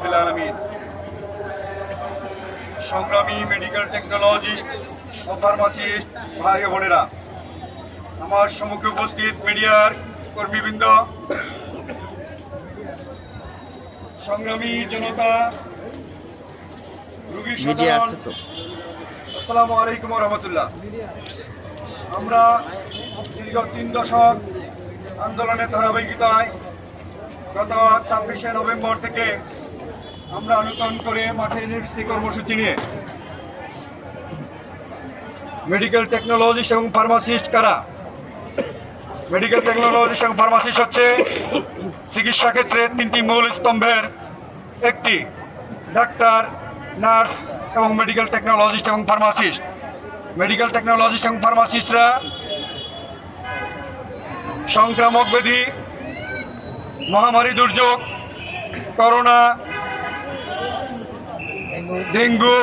রব্বিল আলামিন। সংগ্রামী মেডিকেল টেকনোলজিস্ট ও ফার্মাসিস্ট ভাই ও বোনেরা, আমার সম্মুখে উপস্থিত মিডিয়ার কর্মীবৃন্দ, সংগ্রামী জনতা, রোগী সাধারণ, আসসালামু আলাইকুম ওয়া রাহমাতুল্লাহ। আমরা দীর্ঘ 3 দশক আন্দোলনের ধারাবাহিকতায় গত 26শে নভেম্বর থেকে আমরা নতুন করে মাঠে নেমেছি কর্মসূচি নিয়ে। মেডিকেল টেকনোলজিস্ট এবং ফার্মাসিস্ট কারা? মেডিকেল টেকনোলজিস্ট এবং ফার্মাসিস্ট হচ্ছে চিকিৎসা ক্ষেত্রে 3টি মূল স্তম্ভের একটি: ডাক্তার, নার্স এবং মেডিকেল টেকনোলজিস্ট এবং ফার্মাসিস্ট। মেডিকেল টেকনোলজিস্ট এবং ফার্মাসিস্টরা সংক্রামক ব্যাধি, মহামারী দুর্যোগ, corona, dengue,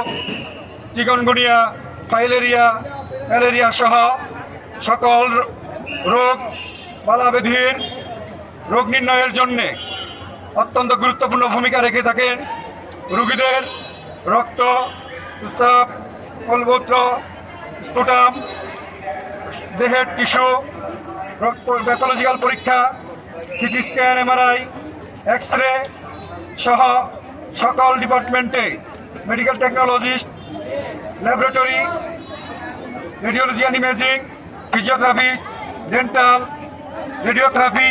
chikungunya, filaria, malaria সহ সকল রোগ বালাব্যাধির রোগ নির্ণয়ের জন্য অত্যন্ত গুরুত্বপূর্ণ ভূমিকা রেখে থাকেন। রোগীদের রক্ত, প্রস্রাব, মলমূত্র, স্পুটাম, দেহের টিস্যু, প্যাথোলজিক্যাল পরীক্ষা, CT scan, MRI, X ray সহ সকল ডিপার্টমেন্টে medical technologist, laboratory, radiology and imaging, physiotherapy, dental, radiotherapy,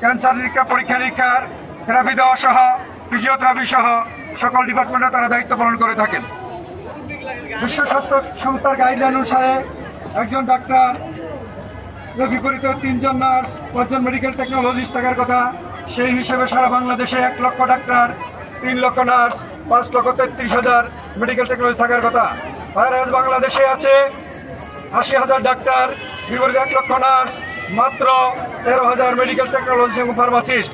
cancer পরীক্ষা নিরীক্ষার থেরাপি দেওয়া সহ ফিজিওথেরাপি সহ সকল ডিপার্টমেন্টে তারা দায়িত্ব পালন করে থাকেন। বিশ্ব স্বাস্থ্য সংস্থার গাইডলাইন অনুসারে একজন ডাক্তার, বিপরীত 3 জন নার্স, 5 জন মেডিকেল টেকনোলজিস্ট থাকার কথা। সেই হিসেবে সারা বাংলাদেশে 1 লক্ষ ডাক্তার, 3 লক্ষ নার্স, 5,33,000 মেডিকেল টেকনোলজি থাকার কথা। আর আজ বাংলাদেশে আছে 80,000 ডাক্তার, বিপরীত 1 লক্ষ নার্স, মাত্র 13,000 মেডিকেল টেকনোলজি এবং ফার্মাসিস্ট।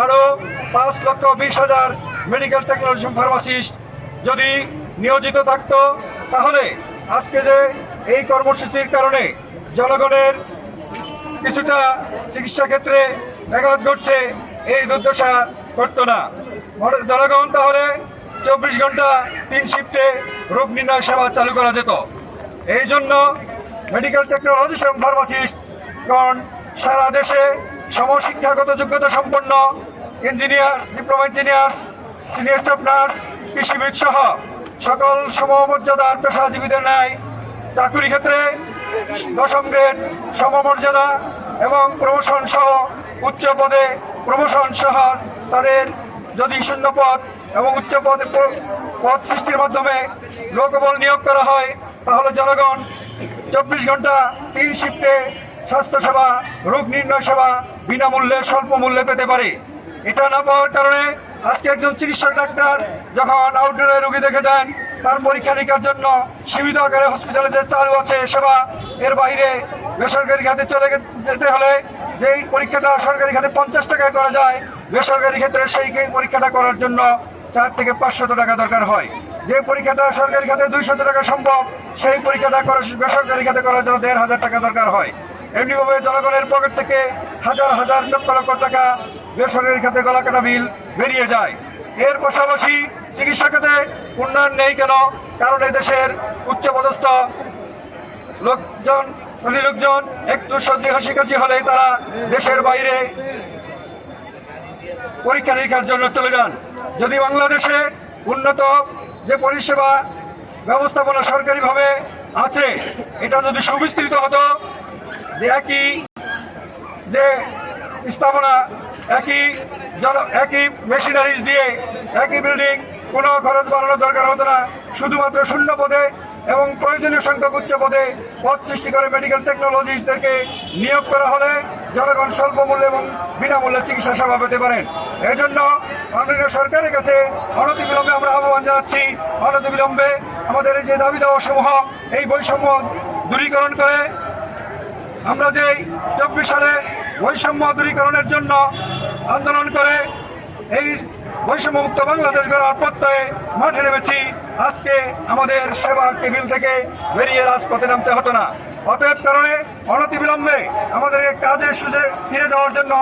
আরও 5,20,000 মেডিকেল টেকনোলজি এবং ফার্মাসিস্ট যদি নিয়োজিত থাকতো, তাহলে আজকে যে এই কর্মসূচির কারণে জনগণের কিছুটা চিকিৎসা ক্ষেত্রে ব্যাঘাত ঘটছে, এই দুর্দশা করতো না। জনগণ তাহলে 24 ঘন্টা 3 শিফটে রোগ নির্ণয় সেবা চালু করা যেত। এই জন্য মেডিকেল টেকনোলজিস্ট এবং ফার্মাসিস্টগণ সারা দেশে সমশিক্ষাগত যোগ্যতা সম্পন্ন engineer, diploma engineer, senior staff nurse, কৃষিবিদ সহ সকল সমমর্যাদার পেশাজীবীদের ন্যায় চাকুরি ক্ষেত্রে 10ম গ্রেড সমমর্যাদা এবং প্রমোশন সহ উচ্চ পদে প্রমোশন সহ তাদের যদি শূন্য পদ এবং উচ্চ পদ সৃষ্টির মাধ্যমে লোকবল নিয়োগ করা হয়, তাহলে জনগণ 24 ঘন্টা 3 শিফটে স্বাস্থ্যসেবা, রোগ নির্ণয় সেবা বিনামূল্যে স্বল্প মূল্যে পেতে পারে। এটা না পাওয়ার কারণে আজকে একজন চিকিৎসক ডাক্তার যখন আউটডোরে রোগী দেখে দেন, তার পরীক্ষা নিরীক্ষার জন্য সীমিত আকারে হসপিটালে যে চালু আছে সেবা, এর বাইরে বেসরকারি খাতে চলে যেতে হলে যেই পরীক্ষাটা সরকারি খাতে 50 টাকায় করা যায়, বেসরকারি ক্ষেত্রে সেই পরীক্ষাটা করার জন্য 4 থেকে 500 টাকা দরকার হয়। যে পরীক্ষাটা সরকারি খাতে 200 টাকা সম্ভব, সেই পরীক্ষাটা বেসরকারি খাতে করার জন্য 1,500 টাকা দরকার হয়। এমনিভাবে জনগণের পকেট থেকে হাজার হাজার লক্ষ লক্ষ টাকা বেসরকারি খাতে গলাকাটা বিল বেরিয়ে যায়। এর পাশাপাশি চিকিৎসা খাতে উন্নয়ন নেই কেন? কারণ এই দেশের উচ্চপদস্থ লোকজন একটু সর্দি হাসি হলে তারা দেশের বাইরে পরীক্ষা নিরীক্ষার জন্য চলে যান। যদি বাংলাদেশে উন্নত যে পরিষেবা ব্যবস্থাপনা সরকারিভাবে আছে, এটা যদি সুবিস্তৃত হতো, যে একই যে স্থাপনা, একই মেশিনারিজ দিয়ে একই বিল্ডিং, কোনো খরচ বাড়ানোর দরকার হতো না। শুধুমাত্র শূন্য পদে এবং প্রয়োজনীয় সংখ্যক উচ্চ পদে পদ সৃষ্টি করে মেডিকেল টেকনোলজিস্টদেরকে নিয়োগ করা হলে জনগণ স্বল্প মূল্যে এবং বিনামূল্যে চিকিৎসা সেবা পেতে পারেন। এজন্য মাননীয় সরকারের কাছে অনতিবিলম্বে আমরা আহ্বান জানাচ্ছি, অনতিবিলম্বে আমাদের এই যে দাবি দেওয়া সমূহ, এই বৈষম্য দূরীকরণ করে আমরা যে 24 সালে বৈষম্য দূরীকরণের জন্য আন্দোলন করে এই বৈষম্যমুক্ত বাংলাদেশ গড়ার প্রত্যয়ে মাঠে নেমেছি, আজকে আমাদের সেবার টেবিল থেকে বেরিয়ে রাজপথে নামতে হতো না। অতএব কারণে অনতিবিলম্বে আমাদের এই কাজের সুযোগ ফিরে যাওয়ার জন্য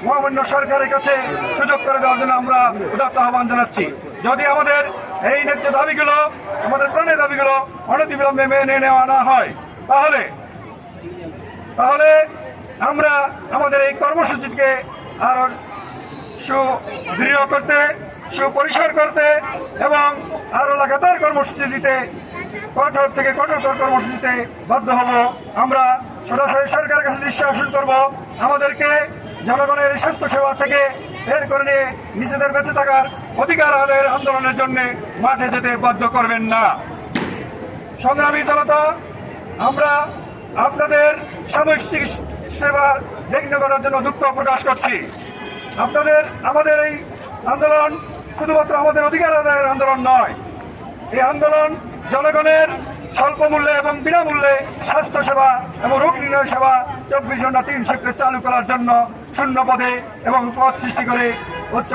মহামান্য সরকারের কাছে সুযোগ করে দেওয়ার জন্য আমরা উদাত্ত আহ্বান জানাচ্ছি। যদি আমাদের এই ন্যায্য দাবিগুলো, আমাদের প্রাণের দাবিগুলো অনতিবিলম্বে মেনে নেওয়া না হয়, তাহলে আমরা আমাদের এই কর্মসূচিকে আরো সুদৃঢ় করতে, সুপরিসর করতে এবং আরো লাগাতার কর্মসূচি দিতে, কঠোর থেকে কঠোরতর কর্মসূচিতে বাধ্য হব। আমরা সরাসরি সরকারের কাছে দৃষ্টি আকর্ষণ করব, আমাদেরকে জনগণের স্বাস্থ্য সেবা থেকে বের করে নিয়ে নিজেদের বেঁচে থাকার অধিকার আদায়ের আন্দোলনের জন্য মাঠে যেতে বাধ্য করবেন না। সংগ্রামী জনতা, আমরা আপনাদের সাময়িক সেবার বিঘ্ন করার জন্য দুঃখ প্রকাশ করছি। আমাদের এই আন্দোলন শুধুমাত্র আমাদের অধিকার আদায়ের আন্দোলন নয়, এই আন্দোলন জনগণের স্বল্প মূল্যে এবং বিনামূল্যে স্বাস্থ্য সেবা এবং রোগ নির্ণয় সেবা 24 ঘন্টা 3 শিফটে চালু করার জন্য শূন্য পদে এবং পদ সৃষ্টি করে উচ্চ